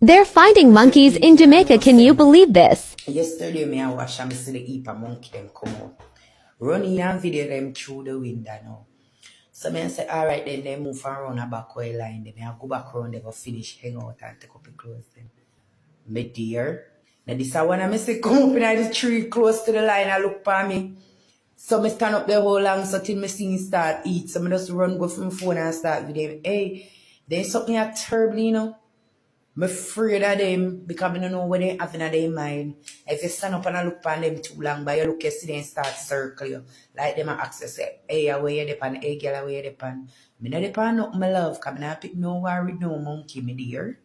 They're finding monkeys in Jamaica. Can you believe this? Yesterday, me I watch and me see the heap of monkey them come out. Running and video them through the window now. So me I say, alright then they move around a back way line. Then I go back around, they go finish, hang out and take up the clothes then. Me dear. Now this is when I say come up in the tree close to the line and look for me. So me stand up there whole long so till me see him start eat. So me just run go from phone and start video. Hey, there's something that terrible, you know. I'm afraid of them because I don't know what they have in their mind. If you stand up and I look at them too long, but you look yesterday and start circle you. Like them access say, hey, where you depend, hey girl, where you depend. I don't depend on my love, because I don't pick no war with no monkey, me dear.